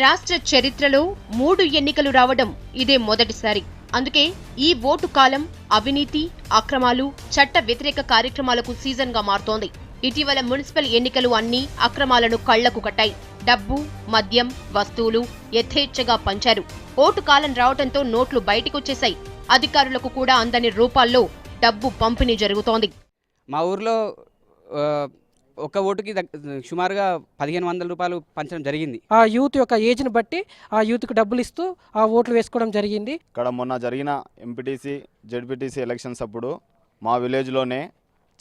రాష్ట్ర చరిత్రలో 3 ఎన్నికలు రావడం ఇదే మొదటిసారి. అందుకే ఈ ఓటు కాలం అవినీతి, అక్రమాలు, చట్ట వ్యతిరేక కార్యక్రమాలకు సీజన్ గా మారుతోంది. ఇటీవల మున్సిపల్ ఎన్నికలు అన్ని అక్రమాలను కళ్లకు కట్టాయి. డబ్బు, మద్యం, వస్తువులు యథేచ్ఛగా పంచారు. ఓటు కాలం రావడంతో నోట్లు బయటికొచ్చేశాయి. అధికారులకు కూడా అందని రూపాల్లో డబ్బు పంపిణీ జరుగుతోంది. మా ఊర్లో ఒక ఓటుకి సుమారుగా 1500 రూపాయలు పంచడం జరిగింది. ఆ యూత్ యొక్క ఏజ్ని బట్టి ఆ యూత్కి డబ్బులు ఇస్తూ ఆ ఓట్లు వేసుకోవడం జరిగింది. ఇక్కడ మొన్న జరిగిన ఎంపీటీసీ, జెడ్పీటీసీ ఎలక్షన్స్ అప్పుడు మా విలేజ్లోనే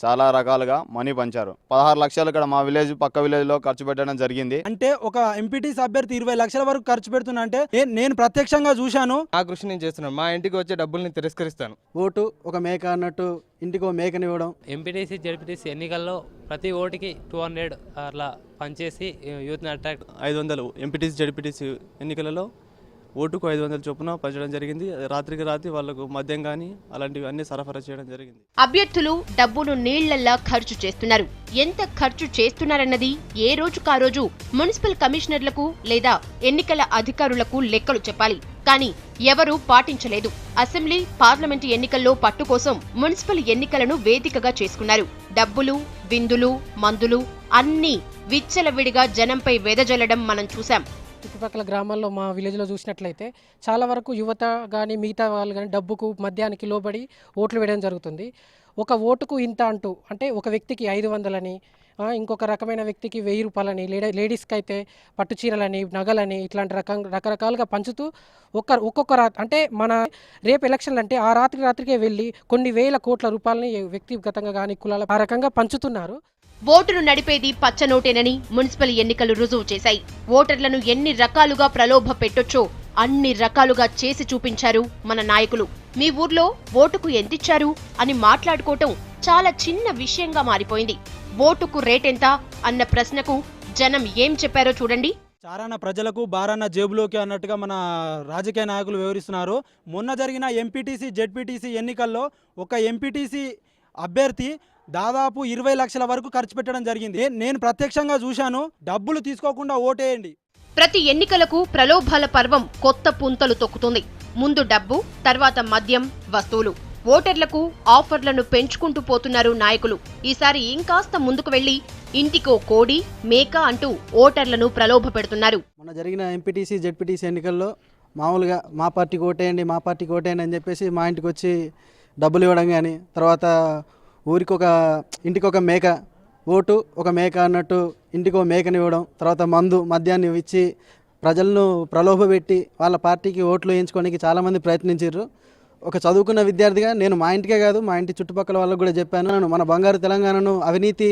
చాలా రకాలుగా మనీ పంచారు. 16 లక్షలు ఇక్కడ మా విలేజ్ పక్క విలేజ్లో ఖర్చు పెట్టడం జరిగింది. అంటే ఒక ఎంపీటీసీ అభ్యర్థి 20 లక్షల వరకు ఖర్చు పెడుతున్నా అంటే నేను ప్రత్యక్షంగా చూశాను. ఆ కృషి నేను చేస్తున్నాను. మా ఇంటికి వచ్చే డబ్బుల్ని తిరస్కరిస్తాను. ఓటు ఒక మేక అన్నట్టు ఇంటికి ఒక మేకనివ్వడం. ఎంపీటీసీ, జెడ్పీటీసీ ఎన్నికల్లో ప్రతి ఓటుకి 200 అట్లా పనిచేసి యూత్ని అట్రాక్ట్ 500 ఎంపీటీసీ, జెడ్పీటీసీ ఎన్నికలలో ఓటుకు 500 చొప్పున పంచడం జరిగింది. రాత్రికి రాత్రి వాళ్లకు మద్యం కానీ అలాంటివి అన్ని సరఫరా చేయడం జరిగింది. అభ్యర్థులు డబ్బును నీళ్లల్లా ఖర్చు చేస్తున్నారు. ఎంత ఖర్చు చేస్తున్నారన్నది ఏ రోజుకా రోజు మున్సిపల్ కమిషనర్లకు లేదా ఎన్నికల అధికారులకు లెక్కలు చెప్పాలి. కానీ ఎవరూ పాటించలేదు. అసెంబ్లీ, పార్లమెంటు ఎన్నికల్లో పట్టు కోసం మున్సిపల్ ఎన్నికలను వేదికగా చేసుకున్నారు. డబ్బులు, విందులు, మందులు అన్నీ విచ్చలవిడిగా జనంపై వెదజల్లడం మనం చూశాం. చుట్టుపక్కల గ్రామాల్లో మా విలేజ్లో చూసినట్లయితే చాలా వరకు యువత కానీ మిగతా వాళ్ళు కానీ డబ్బుకు, మద్యానికి లోబడి ఓట్లు వేయడం జరుగుతుంది. ఒక ఓటుకు ఇంత అంటూ, అంటే ఒక వ్యక్తికి 500 ఇంకొక రకమైన వ్యక్తికి 1000 రూపాయలని, లేడీస్కి అయితే పట్టు చీరలని, నగలని ఇట్లాంటి రకరకాలుగా పంచుతూ ఒక్కొక్క అంటే మన రేపు ఎలక్షన్లు అంటే ఆ రాత్రికే వెళ్ళి కొన్ని వేల కోట్ల రూపాయలని వ్యక్తిగతంగా కానీ కులాల ఆ రకంగా పంచుతున్నారు. ఓటును నడిపేది పచ్చనోటేనని మున్సిపల్ ఎన్నికలు రుజువు చేశాయి. ఓటర్లను ఎన్ని రకాలుగా ప్రలోభ పెట్టొచ్చో అన్ని రకాలుగా చేసి చూపించారు మన నాయకులు. మీ ఊర్లో ఓటుకు ఎంతిచ్చారు అని మాట్లాడుకోవటం చాలా చిన్న విషయంగా మారిపోయింది. ఓటుకు రేటెంత అన్న ప్రశ్నకు జనం ఏం చెప్పారో చూడండి. చారాన ప్రజలకు బారాన జేబులోకి అన్నట్టుగా మన రాజకీయ నాయకులు వివరిస్తున్నారు. మొన్న జరిగిన ఎంపీటీసీ, జెడ్పీటీసీ ఎన్నికల్లో ఒక ఎంపీటీసీ అభ్యర్థి దాదాపు 20 లక్షల వరకు ఖర్చు పెట్టడం జరిగింది. నేను ప్రత్యక్షంగా చూశాను. డబ్బులు తీసుకోకుండా ఓటేయండి. ప్రతి ఎన్నికలకు ప్రలోభాల పర్వం కొత్త పుంతలు తొక్కుతుంది. ముందు డబ్బు, తర్వాత మద్యం, వస్తువులు. ఓటర్లకు ఆఫర్లను పెంచుకుంటూ పోతున్నారు నాయకులు. ఈసారి ఇంకాస్త ముందుకు వెళ్లి ఇంటికో కోడి, మేక అంటూ ఓటర్లను ప్రలోభ పెడుతున్నారు. మొన్న జరిగిన ఎంపీటీసీ, జెడ్పీటీసీ ఎన్నికల్లో మామూలుగా మా పార్టీకి ఓటేయండి, మా పార్టీకి ఓటేయండి అని చెప్పేసి మా ఇంటికి వచ్చి డబ్బులు ఇవ్వడం కానీ, తర్వాత ఇంటికి ఒక మేక, ఓటు ఒక మేక అన్నట్టు ఇంటికి ఒక మేకనివ్వడం, తర్వాత మద్యాన్ని ఇచ్చి ప్రజలను ప్రలోభపెట్టి వాళ్ళ పార్టీకి ఓట్లు వేయించుకోవడానికి చాలామంది ప్రయత్నించారు. ఒక చదువుకున్న విద్యార్థిగా నేను మా ఇంటికే కాదు, మా ఇంటి చుట్టుపక్కల వాళ్ళకు కూడా చెప్పాను, మన బంగారు తెలంగాణను అవినీతి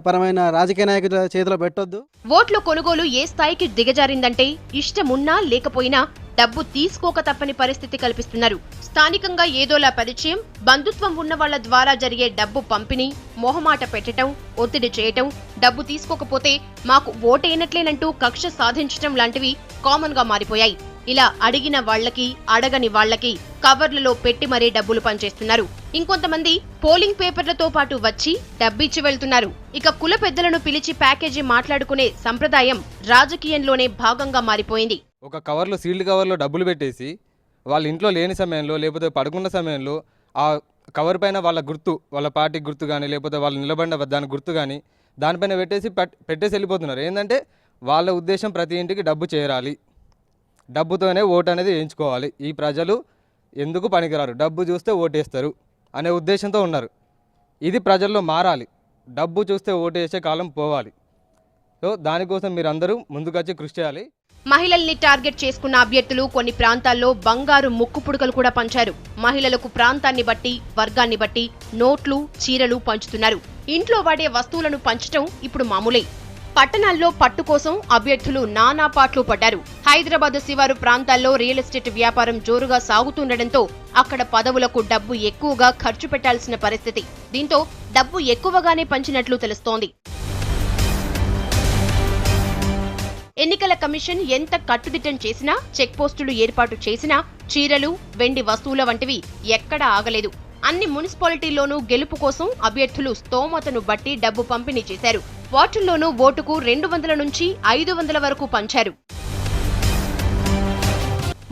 పరమైన రాజకీయ నాయకుల చేతిలో పెట్టొద్దు. ఓట్ల కొనుగోలు ఏ స్థాయికి దిగజారిందంటే ఇష్టమున్నా లేకపోయినా డబ్బు తీసుకోక తప్పని పరిస్థితి కల్పిస్తున్నారు. స్థానికంగా ఏదోలా పరిచయం, బంధుత్వం ఉన్న వాళ్ల ద్వారా జరిగే డబ్బు పంపిణీ, మొహమాట పెట్టడం, ఒత్తిడి చేయటం, డబ్బు తీసుకోకపోతే మాకు ఓటేయనట్లేనంటూ కక్ష సాధించటం లాంటివి కామన్ గా మారిపోయాయి. ఇలా అడిగిన వాళ్లకి, అడగని వాళ్లకి కవర్లలో పెట్టి మరీ డబ్బులు పనిచేస్తున్నారు. ఇంకొంతమంది పోలింగ్ పేపర్లతో పాటు వచ్చి డబ్బిచ్చి వెళ్తున్నారు. ఇక కుల పెద్దలను పిలిచి ప్యాకేజీ మాట్లాడుకునే సంప్రదాయం రాజకీయంలోనే భాగంగా మారిపోయింది. ఒక కవర్లో, సీల్డ్ కవర్లో డబ్బులు పెట్టేసి వాళ్ళ ఇంట్లో లేని సమయంలో లేకపోతే పడుకున్న సమయంలో ఆ కవర్ పైన వాళ్ళ గుర్తు, వాళ్ళ పార్టీ గుర్తు కానీ లేకపోతే వాళ్ళు నిలబడిన దాని గుర్తు కానీ దానిపైన పెట్టేసి వెళ్ళిపోతున్నారు. ఏంటంటే వాళ్ళ ఉద్దేశం ప్రతి ఇంటికి డబ్బు చేరాలి, డబ్బుతోనే ఓటు అనేది వేయించుకోవాలి, ఈ ప్రజలు ఎందుకు పనికిరారు, డబ్బు చూస్తే ఓటేస్తారు అనే ఉద్దేశంతో ఉన్నారు. ఇది ప్రజల్లో మారాలి. డబ్బు చూస్తే ఓటేసే కాలం పోవాలి. సో దానికోసం మీరందరూ ముందుకొచ్చి కృషి చేయాలి. మహిళల్ని టార్గెట్ చేసుకున్న అభ్యర్థులు కొన్ని ప్రాంతాల్లో బంగారు ముక్కు పుడకలు కూడా పంచారు. మహిళలకు ప్రాంతాన్ని బట్టి, వర్గాన్ని బట్టి నోట్లు, చీరలు పంచుతున్నారు. ఇంట్లో వాడే వస్తువులను పంచటం ఇప్పుడు మామూలే. పట్టణాల్లో పట్టు కోసం అభ్యర్థులు నానా పాట్లు పడ్డారు. హైదరాబాద్ శివారు ప్రాంతాల్లో రియల్ ఎస్టేట్ వ్యాపారం జోరుగా సాగుతుండటంతో అక్కడ పదవులకు డబ్బు ఎక్కువగా ఖర్చు పెట్టాల్సిన పరిస్థితి. దీంతో డబ్బు ఎక్కువగానే పంచినట్లు తెలుస్తోంది. ఎన్నికల కమిషన్ ఎంత కట్టుదిట్టం చేసినా, చెక్ పోస్టులు ఏర్పాటు చేసినా చీరలు, వెండి వస్తువుల వంటివి ఎక్కడా ఆగలేదు. అన్ని మున్సిపాలిటీల్లోనూ గెలుపు కోసం అభ్యర్థులు స్తోమతను బట్టి డబ్బు పంపిణీ చేశారు. వార్డుల్లోనూ ఓటుకు 200 నుంచి 500 వరకు పంచారు.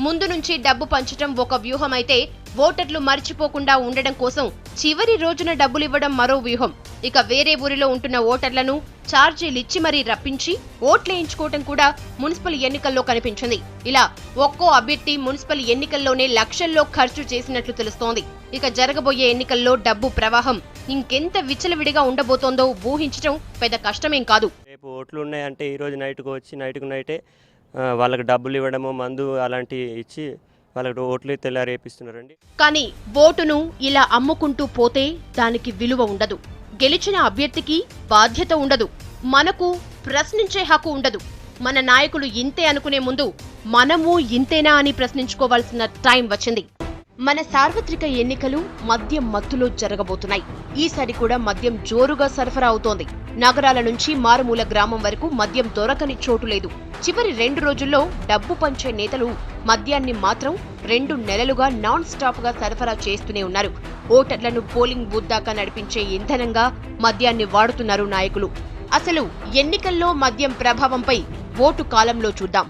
ముందు నుంచి డబ్బు పంచటం ఒక వ్యూహమైతే ఓటర్లు మర్చిపోకుండా ఉండడం కోసం చివరి రోజున డబ్బులివ్వడం మరో వ్యూహం. ఇక వేరే ఊరిలో ఉంటున్న ఓటర్లను ఛార్జీలిచ్చి మరీ రప్పించి ఓట్లేయించుకోవటం కూడా మున్సిపల్ ఎన్నికల్లో కనిపించింది. ఇలా ఒక్కో అభ్యర్థి మున్సిపల్ ఎన్నికల్లోనే లక్షల్లో ఖర్చు చేసినట్లు తెలుస్తోంది. ఇక జరగబోయే ఎన్నికల్లో డబ్బు ప్రవాహం ఇంకెంత విచ్చలవిడిగా ఉండబోతోందో ఊహించడం పెద్ద కష్టమేం కాదు. రేపు ఓట్లు ఉన్నాయంటే ఈరోజు నైట్కు వచ్చి నైటే వాళ్ళకి డబ్బులు ఇవ్వడము, మందు అలాంటివి ఇచ్చి వాళ్ళకి ఓట్లు తెల్లారేపిస్తున్నారండి. కానీ ఓటును ఇలా అమ్ముకుంటూ పోతే దానికి విలువ ఉండదు. గెలిచిన అభ్యర్థికి బాధ్యత ఉండదు. మనకు ప్రశ్నించే హక్కు ఉండదు. మన నాయకులు ఇంతే అనుకునే ముందు మనము ఇంతేనా అని ప్రశ్నించుకోవాల్సిన టైం వచ్చింది. మన సార్వత్రిక ఎన్నికలు మద్యం మత్తులో జరగబోతున్నాయి. ఈసారి కూడా మద్యం జోరుగా సరఫరా అవుతోంది. నగరాల నుంచి మారుమూల గ్రామం వరకు మద్యం దొరకని చోటు లేదు. చివరి 2 రోజుల్లో డబ్బు పంచే నేతలు మద్యాన్ని మాత్రం 2 నెలలుగా నాన్ స్టాప్ గా సరఫరా చేస్తూనే ఉన్నారు. ఓటర్లను పోలింగ్ బూత్ దాకా నడిపించే ఇంధనంగా మద్యాన్ని వాడుతున్నారు నాయకులు. అసలు ఎన్నికల్లో మద్యం ప్రభావంపై ఓటు కాలంలో చూద్దాం.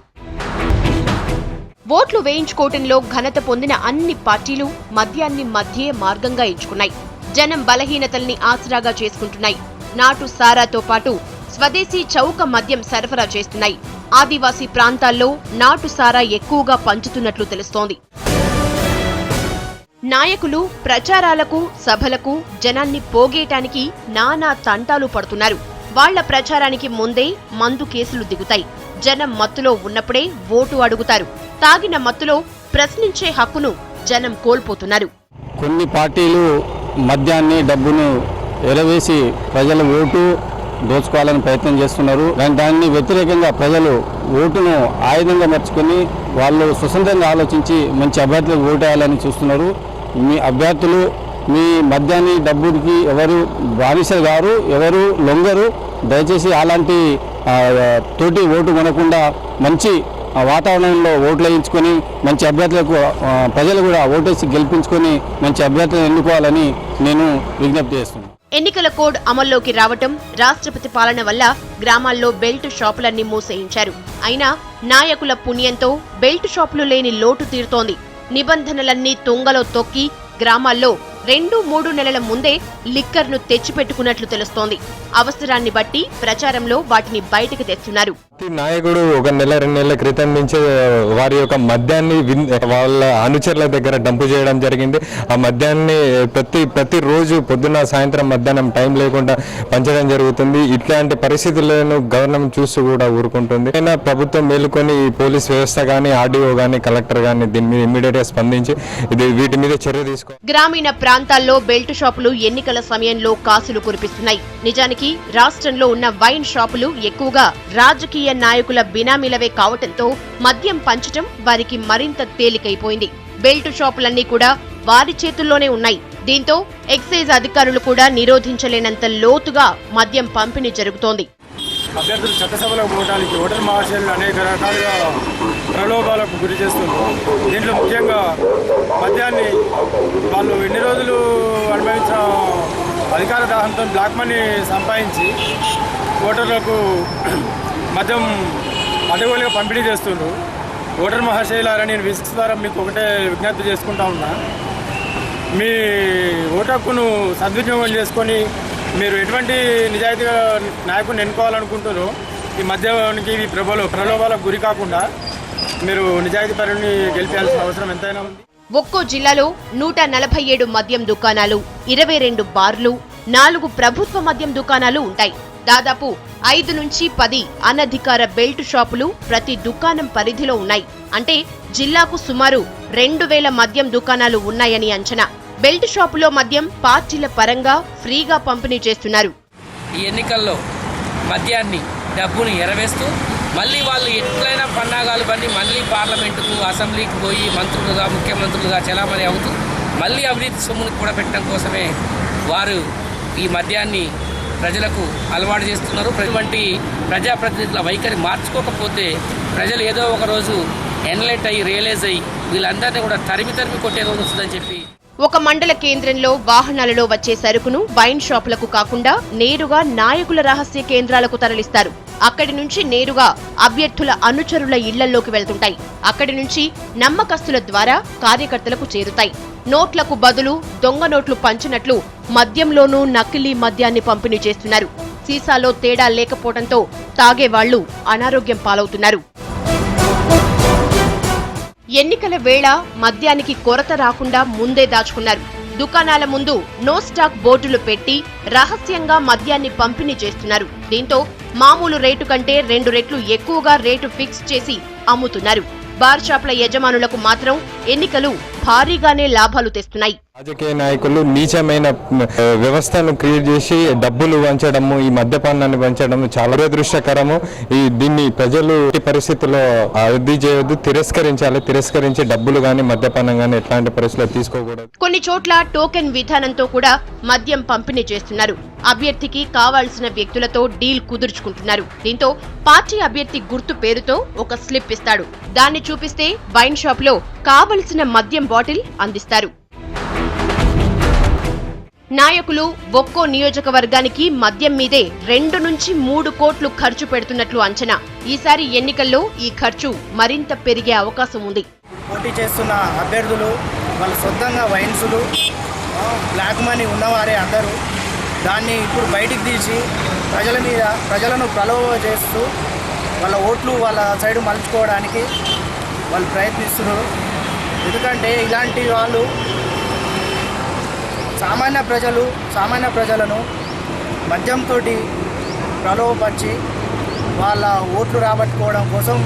ఓట్లు వేయించుకోవటంలో ఘనత పొందిన అన్ని పార్టీలు మద్యాన్ని మధ్యే మార్గంగా ఎంచుకున్నాయి. జనం బలహీనతల్ని ఆసరాగా చేసుకుంటున్నాయి. నాటు సారాతో పాటు స్వదేశీ చౌక మద్యం సరఫరా చేస్తున్నాయి. ఆదివాసీ ప్రాంతాల్లో నాటు సారా ఎక్కువగా పంచుతున్నట్లు తెలుస్తోంది. నాయకులు ప్రచారాలకు, సభలకు జనాన్ని పోగేయటానికి నానా తంటాలు పడుతున్నారు. వాళ్ల ప్రచారానికి ముందే మందు కేసులు దిగుతాయి. జనం మత్తులో ఉన్నప్పుడే ఓటు అడుగుతారు. తాగిన మత్తులో ప్రశ్నించే హక్కును జనం కోల్పోతున్నారు. కొన్ని పార్టీలు మద్యాన్ని, డబ్బును ఎరవేసి ప్రజల ఓటు దోచుకోవాలని ప్రయత్నం చేస్తున్నారు. దాన్ని వ్యతిరేకంగా ప్రజలు ఓటును ఆయుధంగా మార్చుకొని వాళ్ళు స్వతంత్రంగా ఆలోచించి మంచి అభ్యర్థులకు ఓటేయాలని చూస్తున్నారు. మీ అభ్యర్థులు మీ మద్యాన్ని, డబ్బుకి ఎవరు బానిసలు గారు, ఎవరు లొంగరు. దయచేసి అలాంటి తోటి ఓటు కొనకుండా మంచి వాతావరణంలో ఓట్లు వేయించుకొని మంచి అభ్యర్థులకు ప్రజలు కూడా ఓటేసి గెలిపించుకొని మంచి అభ్యర్థులను ఎన్నుకోవాలని నేను విజ్ఞప్తి చేస్తున్నాను. ఎన్నికల కోడ్ అమల్లోకి రావటం, రాష్ట్రపతి పాలన వల్ల గ్రామాల్లో బెల్ట్ షాపులన్నీ మూసేయించారు. అయినా నాయకుల పుణ్యంతో బెల్ట్ షాపులు లేని లోటు తీరుతోంది. నిబంధనలన్నీ తుంగలో తొక్కి గ్రామాల్లో 2-3 నెలల ముందే లిక్కర్ను తెచ్చిపెట్టుకున్నట్లు తెలుస్తోంది. అవసరాన్ని బట్టి ప్రచారంలో వాటిని బయటకు తెస్తున్నారు. నాయకుడు 1 నెల 2 నెలల క్రితం నుంచే వారి యొక్క మద్యాన్ని వాళ్ళ అనుచరుల దగ్గర డంపు చేయడం జరిగింది. ఆ మద్యాన్ని ప్రతి రోజు పొద్దున్న సాయంత్రం మధ్యాహ్నం టైం లేకుండా పంచడం జరుగుతుంది. ఇట్లాంటి పరిస్థితులను గవర్నమెంట్ చూస్తూ కూడా ఊరుకుంటుంది. అయినా ప్రభుత్వం మేలుకొని పోలీస్ వ్యవస్థ కానీ, ఆర్డీఓ కానీ, కలెక్టర్ కానీ దీని మీద ఇమ్మీడియట్ గా స్పందించి వీటి మీద చర్య తీసుకో. గ్రామీణ ప్రాంతాల్లో బెల్ట్ షాపులు ఎన్నికల సమయంలో కాసులు కురిపిస్తున్నాయి. నిజానికి రాష్ట్రంలో ఉన్న వైన్ షాపులు ఎక్కువగా రాజకీయ నాయకుల బినామీలవే కావటంతో మద్యం పంచటం వారికి మరింత తేలికైపోయింది. బెల్ట్ షాపులన్నీ కూడా వారి చేతుల్లోనే ఉన్నాయి. దీంతో ఎక్సైజ్ అధికారులు కూడా నిరోధించలేనంత లోతుగా మద్యం పంపిణీ జరుగుతోంది. అభ్యర్థులు చట్టసభలకు పోవడానికి ఓటర్ మహాశయులు అనేక రకాలుగా ప్రలోభాలకు గురి చేస్తున్నారు. దీంట్లో ముఖ్యంగా మద్యాన్ని వాళ్ళు ఎన్ని రోజులు అనుభవించిన అధికార దాహంతో బ్లాక్ మనీ సంపాదించి ఓటర్లకు మద్యం అడవులుగా పంపిణీ చేస్తున్నారు. ఓటర్ మహాశయులారా, నేను విసిక్స్ ద్వారా మీకు ఒకటే విజ్ఞప్తి చేసుకుంటా ఉన్నా. మీ ఓటు హక్కును సద్వినియోగం చేసుకొని మీరు ఎటువంటి నిజాయితీగా నాయకుడిని ఎన్నుకోవాలనుకుంటారో ఈ మద్యానికి ఈ ప్రలోభాలకు గురి కాకుండా మీరు నిజాయితీ పరుని గెలిపించాల్సిన అవసరం ఎంతైనా ఉంది. ఒక్కో జిల్లాలో 147 మద్యం దుకాణాలు, 22 బార్లు, 4 ప్రభుత్వ మద్యం దుకాణాలు ఉంటాయి. దాదాపు 5 నుంచి 10 అనధికార బెల్ట్ షాపులు ప్రతి దుకాణం పరిధిలో ఉన్నాయి. అంటే జిల్లాకు సుమారు 2000 మద్యం దుకాణాలు ఉన్నాయని అంచనా. బెల్ట్ షాపులో మద్యం పార్టీల పరంగా ఫ్రీగా పంపిణీ చేస్తున్నారు. ఈ ఎన్నికల్లో మద్యాన్ని, డబ్బుని ఎరవేస్తూ మళ్ళీ వాళ్ళు ఎట్లయినా పన్నాగాలు బండి మళ్ళీ పార్లమెంటుకు, అసెంబ్లీకి పోయి మంత్రులుగా, ముఖ్యమంత్రులుగా చలామణి అవుతూ మళ్ళీ అవినీతి సొమ్మును కూడా పెట్టడం కోసమే వారు ఈ మద్యాన్ని ప్రజలకు అలవాటు చేస్తున్నారు. ఇటువంటి ప్రజాప్రతినిధుల వైఖరి మార్చుకోకపోతే ప్రజలు ఏదో ఒక రోజు ఎన్లైట్ అయ్యి, రియలైజ్ అయ్యి వీళ్ళందరినీ కూడా తరిమి కొట్టే రోజు వస్తుందని చెప్పి ఒక మండల కేంద్రంలో వాహనాలలో వచ్చే సరుకును వైన్ షాపులకు కాకుండా నేరుగా నాయకుల రహస్య కేంద్రాలకు తరలిస్తారు. అక్కడి నుంచి నేరుగా అభ్యర్థుల అనుచరుల ఇళ్లలోకి వెళ్తుంటాయి. అక్కడి నుంచి నమ్మకస్తుల ద్వారా కార్యకర్తలకు చేరుతాయి. నోట్లకు బదులు దొంగ నోట్లు పంచినట్లు మద్యంలోనూ నకిలీ మద్యాన్ని పంపిణీ చేస్తున్నారు. సీసాలో తేడా లేకపోవడంతో తాగేవాళ్లు అనారోగ్యం పాలవుతున్నారు. ఎన్నికల వేళ మద్యానికి కొరత రాకుండా ముందే దాచుకున్నారు. దుకాణాల ముందు నో స్టాక్ బోర్డులు పెట్టి రహస్యంగా మద్యాన్ని పంపిణీ చేస్తున్నారు. దీంతో మామూలు రేటు కంటే 2 రెట్లు ఎక్కువగా రేటు ఫిక్స్ చేసి అమ్ముతున్నారు. బార్ షాప్ల యజమానులకు మాత్రం ఎన్నికలు భారీగానే లాభాలు తెస్తున్నాయి. రాజకీయ నాయకులు నీచమైన వ్యవస్థను క్రియేట్ చేసి డబ్బులు వంచడము, ఈ మద్యపానాన్ని వంచడము చాలా దురదృష్టకరము. దీన్ని ప్రజలు ఈ పరిస్థితుల్లో అభివృద్ధి చేయవద్దు, తిరస్కరించి డబ్బులు గానీ మద్యపానం గానీ ఎట్లాంటి పరిస్థితుల్లో తీసుకోకూడదు. కొన్ని చోట్ల టోకెన్ విధానంతో కూడా మద్యం పంపిణీ చేస్తున్నారు. అభ్యర్థికి కావాల్సిన వ్యక్తులతో డీల్ కుదుర్చుకుంటున్నారు. దీంతో పార్టీ అభ్యర్థి గుర్తు పేరుతో ఒక స్లిప్ ఇస్తాడు. దాన్ని చూపిస్తే వైన్ షాప్ లో కావలసిన మద్యం బాటిల్ అందిస్తారు. నాయకులు ఒక్కో నియోజకవర్గానికి మద్యం మీదే 2 నుంచి 3 కోట్లు ఖర్చు పెడుతున్నట్లు అంచనా. ఈసారి ఎన్నికల్లో ఈ ఖర్చు మరింత పెరిగే అవకాశం ఉంది. పోటీ చేస్తున్న అభ్యర్థులు వాళ్ళ సొంతంగా వైన్సులు, బ్లాక్ మనీ ఉన్నవారే అందరూ దాన్ని ఇప్పుడు బయటికి తీసి ప్రజలను ప్రలోభ చేస్తూ వాళ్ళ ఓట్లు వాళ్ళ సైడు మలుచుకోవడానికి వాళ్ళు ప్రయత్నిస్తున్నారు. ఎందుకంటే ఇలాంటి వాళ్ళు సామాన్య ప్రజలను మద్యంతో ప్రలోభపరిచి వాళ్ళ ఓట్లు రాబట్టుకోవడం కోసం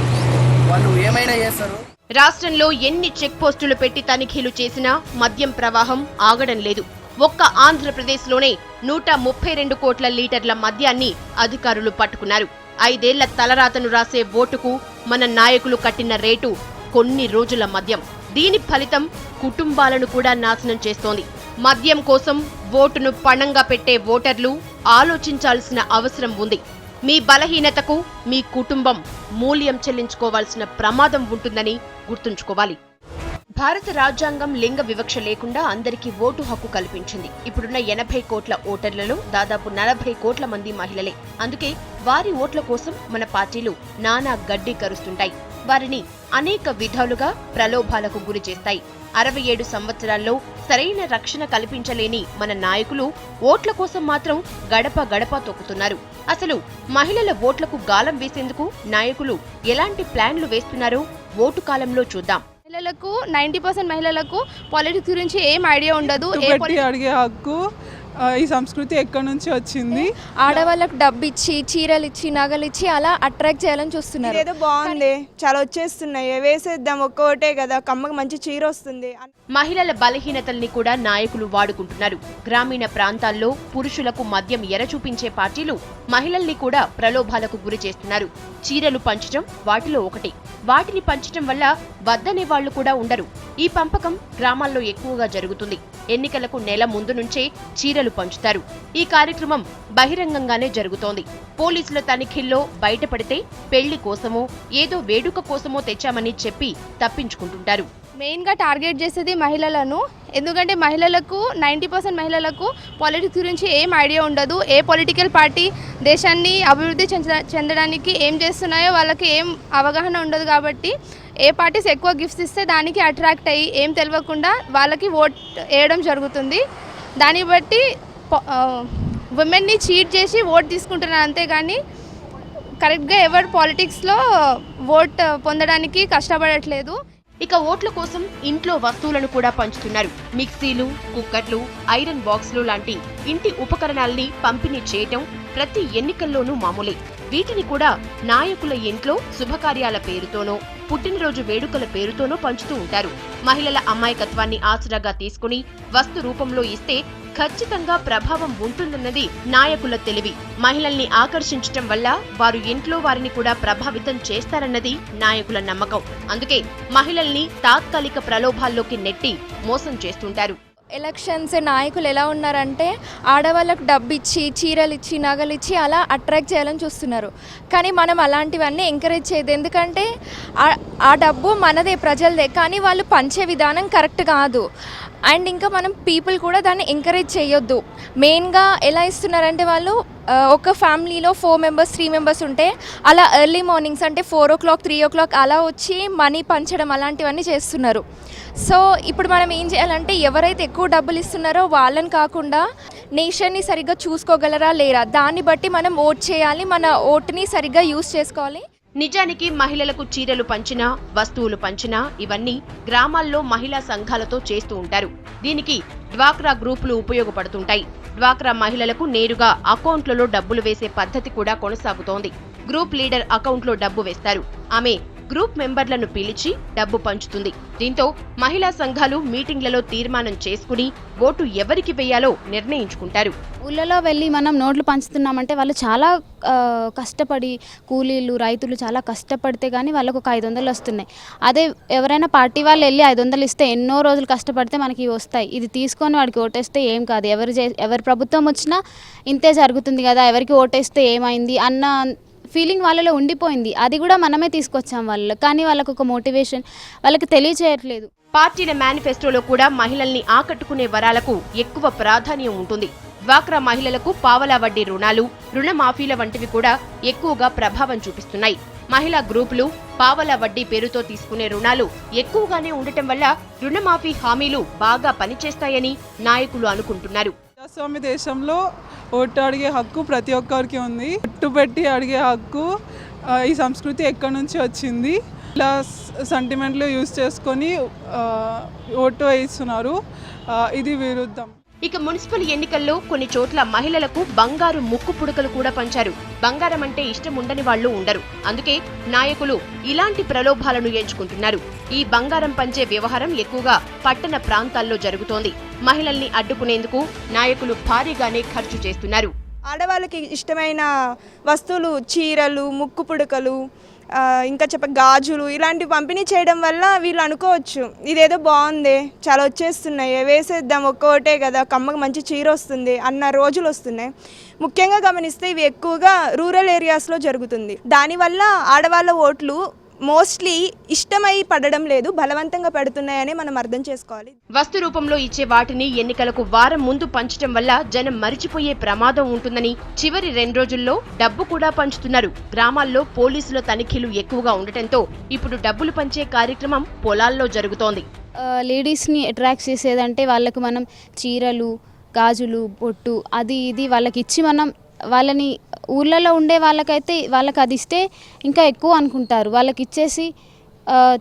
వాళ్ళు ఏమైనా చేస్తారు. రాష్ట్రంలో ఎన్ని చెక్ పోస్టులు పెట్టి తనిఖీలు చేసినా మద్యం ప్రవాహం ఆగడం లేదు. ఒక్క ఆంధ్రప్రదేశ్లోనే 132 కోట్ల లీటర్ల మద్యాన్ని అధికారులు పట్టుకున్నారు. 5 ఏళ్ల తలరాతను రాసే ఓటుకు మన నాయకులు కట్టిన రేటు కొన్ని రోజుల మద్యం. దీని ఫలితం కుటుంబాలను కూడా నాశనం చేస్తోంది. మద్యం కోసం ఓటును పణంగా పెట్టే ఓటర్లు ఆలోచించాల్సిన అవసరం ఉంది. మీ బలహీనతకు మీ కుటుంబం మూల్యం చెల్లించుకోవాల్సిన ప్రమాదం ఉంటుందని గుర్తుంచుకోవాలి. భారత రాజ్యాంగం లింగ వివక్ష లేకుండా అందరికీ ఓటు హక్కు కల్పించింది. ఇప్పుడున్న 80 కోట్ల ఓటర్లలో దాదాపు 40 కోట్ల మంది మహిళలే. అందుకే వారి ఓట్ల కోసం మన పార్టీలు నానా గడ్డి కరుస్తుంటాయి. వారిని అనేక విధాలుగా ప్రలోభాలకు గురి చేస్తాయి. 67 సంవత్సరాల్లో సరైన రక్షణ కల్పించలేని మన నాయకులు ఓట్ల కోసం మాత్రం గడప గడప తొక్కుతున్నారు. అసలు మహిళల ఓట్లకు గాలం వేసేందుకు నాయకులు ఎలాంటి ప్లాన్లు వేస్తున్నారో ఓటు కాలంలో చూద్దాం. మహిళలకు 90% మహిళలకు పాలిటిక్స్ గురించి ఏం ఐడియా ఉండదు. అడిగే హక్కు ఈ సంస్కృతి ఎక్కడి నుంచి వచ్చింది? ఆడవాళ్ళకు డబ్బు ఇచ్చి, చీరలు ఇచ్చి, నగలు ఇచ్చి అలా అట్రాక్ట్ చేయాలని చూస్తున్నారు. ఏదో బాగుంది, చాలా వచ్చేస్తున్నాయి, వేసేద్దాం, ఒక్క ఓటే కదా, కమ్మకి మంచి చీర వస్తుంది. మహిళల బలహీనతల్ని కూడా నాయకులు వాడుకుంటున్నారు. గ్రామీణ ప్రాంతాల్లో పురుషులకు మద్యం ఎర చూపించే పార్టీలు మహిళల్ని కూడా ప్రలోభాలకు గురి చేస్తున్నారు. చీరలు పంచడం వాటిలో ఒకటి. వాటిని పంచడం వల్ల వద్దనే వాళ్లు కూడా ఉండరు. ఈ పంపకం గ్రామాల్లో ఎక్కువగా జరుగుతుంది. ఎన్నికలకు నెల ముందు నుంచే చీరలు పంచుతారు. ఈ కార్యక్రమం బహిరంగంగానే జరుగుతోంది. పోలీసుల తనిఖీల్లో బయటపడితే పెళ్లి కోసమో ఏదో వేడుక కోసమో తెచ్చామని చెప్పి తప్పించుకుంటుంటారు. మెయిన్గా టార్గెట్ చేసేది మహిళలను. ఎందుకంటే మహిళలకు 90% మహిళలకు పాలిటిక్స్ గురించి ఏం ఐడియా ఉండదు. ఏ పొలిటికల్ పార్టీ దేశాన్ని అభివృద్ధి చెందడానికి ఏం చేస్తున్నాయో వాళ్ళకి ఏం అవగాహన ఉండదు. కాబట్టి ఏ పార్టీస్ ఎక్కువ గిఫ్ట్స్ ఇస్తే దానికి అట్రాక్ట్ అయ్యి ఏం తెలియకుండా వాళ్ళకి ఓట్ వేయడం జరుగుతుంది. దాన్ని బట్టి ఉమెన్ని చీట్ చేసి ఓట్ తీసుకుంటున్నారు. అంతేగాని కరెక్ట్గా ఎవరు పాలిటిక్స్లో ఓట్ పొందడానికి కష్టపడట్లేదు. ఇక ఓట్ల కోసం ఇంట్లో వస్తువులను కూడా పంచుతున్నారు. మిక్సీలు, కుక్కర్లు, ఐరన్ బాక్సులు లాంటి ఇంటి ఉపకరణాల్ని పంపిణీ చేయటం ప్రతి ఎన్నికల్లోనూ మామూలే. వీటిని కూడా నాయకుల ఇంట్లో శుభకార్యాల పేరుతోనో పుట్టినరోజు వేడుకల పేరుతోనో పంచుతూ ఉంటారు. మహిళల అమాయకత్వాన్ని ఆసరాగా తీసుకుని వస్తు రూపంలో ఇస్తే ఖచ్చితంగా ప్రభావం ఉంటుందన్నది నాయకుల తెలివి. మహిళల్ని ఆకర్షించటం వల్ల వారు ఇంట్లో వారిని కూడా ప్రభావితం చేస్తారన్నది నాయకుల నమ్మకం. అందుకే మహిళల్ని తాత్కాలిక ప్రలోభాల్లోకి నెట్టి మోసం చేస్తుంటారు. ఎలక్షన్స్ నాయకులు ఎలా ఉన్నారంటే ఆడవాళ్ళకు డబ్బు ఇచ్చి, చీరలు ఇచ్చి, నగలు ఇచ్చి అలా అట్రాక్ట్ చేయాలని చూస్తున్నారు. కానీ మనం అలాంటివన్నీ ఎంకరేజ్ చేయదు. ఎందుకంటే ఆ డబ్బు మనదే, ప్రజలదే. కానీ వాళ్ళు పంచే విధానం కరెక్ట్ కాదు. అండ్ ఇంకా మనం పీపుల్ కూడా దాన్ని ఎంకరేజ్ చేయొద్దు. మెయిన్గా ఎలా ఇస్తున్నారంటే వాళ్ళు ఒక ఫ్యామిలీలో 4 మెంబర్స్ 3 మెంబర్స్ ఉంటే అలా ఎర్లీ మార్నింగ్స్ అంటే 4 o'clock 3 o'clock అలా వచ్చి మనీ పంచడం అలాంటివన్నీ చేస్తున్నారు. సో ఇప్పుడు మనం ఏం చేయాలంటే ఎవరైతే ఎక్కువ డబ్బులు ఇస్తున్నారో వాళ్ళని కాకుండా నేషన్ని సరిగ్గా చూసుకోగలరా లేరా దాన్ని బట్టి మనం ఓట్ చేయాలి, మన ఓటుని సరిగ్గా యూజ్ చేసుకోవాలి. నిజానికి మహిళలకు చీరలు పంచినా, వస్తువులు పంచినా ఇవన్నీ గ్రామాల్లో మహిళా సంఘాలతో చేస్తూ ఉంటారు. దీనికి డ్వాక్రా గ్రూపులు ఉపయోగపడుతుంటాయి. డ్వాక్రా మహిళలకు నేరుగా అకౌంట్లలో డబ్బులు వేసే పద్ధతి కూడా కొనసాగుతోంది. గ్రూప్ లీడర్ అకౌంట్లో డబ్బు వేస్తారు. ఆమె గ్రూప్ మెంబర్లను పిలిచి డబ్బు పంచుతుంది. దీంతో మహిళా సంఘాలు మీటింగ్లలో తీర్మానం చేసుకుని ఓటు ఎవరికి వేయాలో నిర్ణయించుకుంటారు. ఊళ్ళలో వెళ్ళి మనం నోట్లు పంచుతున్నామంటే వాళ్ళు చాలా కష్టపడి కూలీలు రైతులు చాలా కష్టపడితే కానీ వాళ్ళకు ఒక 500 వస్తున్నాయి. అదే ఎవరైనా పార్టీ వాళ్ళు వెళ్ళి 500 ఇస్తే ఎన్నో రోజులు కష్టపడితే మనకి వస్తాయి. ఇది తీసుకొని వాడికి ఓటేస్తే ఏం కాదు, ఎవరి ప్రభుత్వం వచ్చినా ఇంతే జరుగుతుంది కదా, ఎవరికి ఓటేస్తే ఏమైంది అన్న ఫీలింగ్ వాళ్ళలో ఉండిపోయింది. అది కూడా మనమే తీసుకొచ్చాం వాళ్ళు, కానీ వాళ్ళకు ఒక మోటివేషన్ వాళ్ళకి తెలియచేయట్లేదు. పార్టీల మేనిఫెస్టోలో కూడా మహిళల్ని ఆకట్టుకునే వరాలకు ఎక్కువ ప్రాధాన్యం ఉంటుంది. డ్వాక్రా మహిళలకు పావలా వడ్డీ రుణాలు, రుణమాఫీల వంటివి కూడా ఎక్కువగా ప్రభావం చూపిస్తున్నాయి. మహిళా గ్రూపులు పావలా వడ్డీ పేరుతో తీసుకునే రుణాలు ఎక్కువగానే ఉండటం వల్ల రుణమాఫీ హామీలు బాగా పనిచేస్తాయని నాయకులు అనుకుంటున్నారు. ప్రజాస్వామ్య దేశంలో ఓటు అడిగే హక్కు ప్రతి ఒక్కరికి ఉంది. ఓటు పెట్టి అడిగే హక్కు ఈ సంస్కృతి ఎక్కడి నుంచి వచ్చింది? ఇలా సెంటిమెంట్లు యూజ్ చేసుకొని ఓటు వేయిస్తున్నారు. ఇది విరుద్ధం. ఇక మున్సిపల్ ఎన్నికల్లో కొన్ని చోట్ల మహిళలకు బంగారు ముక్కు పుడకలు కూడా పంచారు. బంగారం అంటే ఇష్టం ఉండని వాళ్లు ఉండరు. అందుకే నాయకులు ఇలాంటి ప్రలోభాలను ఎంచుకుంటున్నారు. ఈ బంగారం పంచే వ్యవహారం ఎక్కువగా పట్టణ ప్రాంతాల్లో జరుగుతోంది. మహిళల్ని అడ్డుకునేందుకు నాయకులు భారీగానే ఖర్చు చేస్తున్నారు. ఆడవాళ్ళకి ఇష్టమైన వస్తువులు చీరలు, ముక్కు పుడకలు, ఇంకా గాజులు ఇలాంటివి పంపిణీ చేయడం వల్ల వీళ్ళు అనుకోవచ్చు ఇదేదో బాగుంది, చాలా వచ్చేస్తున్నాయి, వేసేద్దాం, ఒక్క ఓటే కదా, కమ్మకి మంచి చీర వస్తుంది అన్న రోజులు వస్తున్నాయి. ముఖ్యంగా గమనిస్తే ఇవి ఎక్కువగా రూరల్ ఏరియాస్లో జరుగుతుంది. దానివల్ల ఆడవాళ్ళ ఓట్లు మోస్ట్లీ ఇష్టమై పడడం లేదు, బలవంతంగా పెడుతున్నాయని మనం అర్థం చేసుకోవాలి. వస్తు రూపంలో ఇచ్చే వాటిని ఎన్నికలకు వారం ముందు పంచడం వల్ల జనం మరిచిపోయే ప్రమాదం ఉంటుందని చివరి 2 రోజుల్లో డబ్బు కూడా పంచుతున్నారు. గ్రామాల్లో పోలీసుల తనిఖీలు ఎక్కువగా ఉండటంతో ఇప్పుడు డబ్బులు పంచే కార్యక్రమం పొలాల్లో జరుగుతోంది. లేడీస్ని అట్రాక్ట్ చేసేదంటే వాళ్ళకు మనం చీరలు, గాజులు, బొట్టు అది ఇది వాళ్ళకి ఇచ్చి మనం వాళ్ళని ఊళ్ళలో ఉండే వాళ్ళకైతే వాళ్ళకి అది ఇస్తే ఇంకా ఎక్కువ అనుకుంటారు. వాళ్ళకి ఇచ్చేసి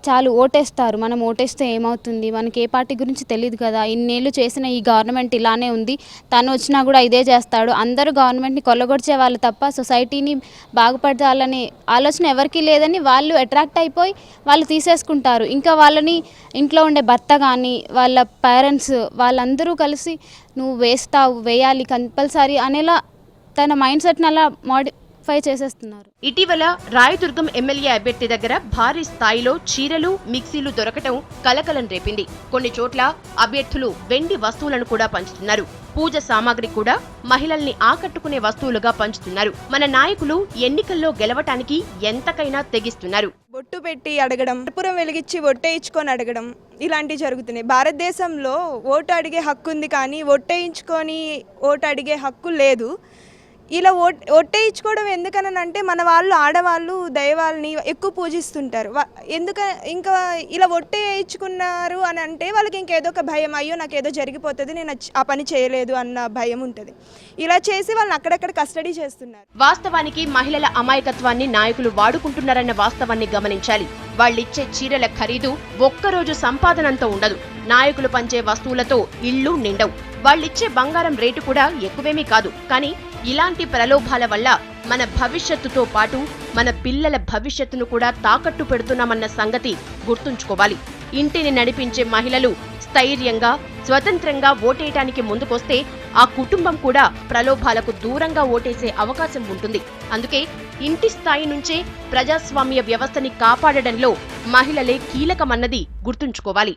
చాలు ఓటేస్తారు. మనం ఓటేస్తే ఏమవుతుంది, మనకి ఏ పార్టీ గురించి తెలియదు కదా, ఇన్నేళ్ళు చేసిన ఈ గవర్నమెంట్ ఇలానే ఉంది, తను వచ్చినా కూడా ఇదే చేస్తాడు, అందరూ గవర్నమెంట్ని కొల్లగొడిచే వాళ్ళు తప్ప సొసైటీని బాగుపడాలనే ఆలోచన ఎవరికీ లేదని వాళ్ళు అట్రాక్ట్ అయిపోయి వాళ్ళు తీసేసుకుంటారు. ఇంకా వాళ్ళని ఇంట్లో ఉండే భర్త కానీ వాళ్ళ పేరెంట్స్ వాళ్ళందరూ కలిసి నువ్వు వేయాలి కంపల్సరీ అనేలా తన మైండ్ సెట్ని అలా మోడిఫై చేసేస్తున్నారు. ఇటీవల రాయదుర్గం ఎమ్మెల్యే అభ్యర్థి దగ్గర భారీ స్థాయిలో చీరలు, మిక్సీలు దొరకటం కలకలం రేపింది. కొన్ని చోట్ల అభ్యర్థులు వెండి వస్తువులను కూడా పంచుతున్నారు. పూజ సామాగ్రి కూడా మహిళల్ని ఆకట్టుకునే వస్తువులుగా పంచుతున్నారు. మన నాయకులు ఎన్నికల్లో గెలవటానికి ఎంతకైనా తెగిస్తున్నారు. బొట్టు పెట్టి అడగడం, కర్పూరం వెలిగించి ఒట్టేయించుకొని అడగడం ఇలాంటివి జరుగుతున్నాయి. భారతదేశంలో ఓటు అడిగే హక్కు ఉంది, కానీ ఒట్టేయించుకొని ఓటు అడిగే హక్కు లేదు. ఇలా ఒట్టేయించుకోవడం ఎందుకనంటే మన వాళ్ళు ఆడవాళ్ళు దైవాల్ని ఎక్కువ పూజిస్తుంటారు. ఇంకా ఇలా ఒట్టేయించుకున్నారు అని అంటే వాళ్ళకి ఇంకేదో ఒక భయం, అయ్యో నాకు ఏదో జరిగిపోతుంది, నేను ఆ పని చేయలేదు అన్న భయం ఉంటుంది. ఇలా చేసి వాళ్ళని అక్కడక్కడ కస్టడీ చేస్తున్నారు. వాస్తవానికి మహిళల అమాయకత్వాన్ని నాయకులు వాడుకుంటున్నారన్న వాస్తవాన్ని గమనించాలి. వాళ్ళిచ్చే చీరల ఖరీదు ఒక్కరోజు సంపాదనంత ఉండదు. నాయకులు పంచే వస్తువులతో ఇళ్లు నిండవు. వాళ్ళిచ్చే బంగారం రేటు కూడా ఎక్కువేమీ కాదు. కానీ ఇలాంటి ప్రలోభాల వల్ల మన భవిష్యత్తుతో పాటు మన పిల్లల భవిష్యత్తును కూడా తాకట్టు పెడుతున్నామన్న సంగతి గుర్తుంచుకోవాలి. ఇంటిని నడిపించే మహిళలు స్థైర్యంగా, స్వతంత్రంగా ఓటేయటానికి ముందుకొస్తే ఆ కుటుంబం కూడా ప్రలోభాలకు దూరంగా ఓటేసే అవకాశం ఉంటుంది. అందుకే ఇంటి స్థాయి నుంచే ప్రజాస్వామ్య వ్యవస్థని కాపాడడంలో మహిళలే కీలకమన్నది గుర్తుంచుకోవాలి.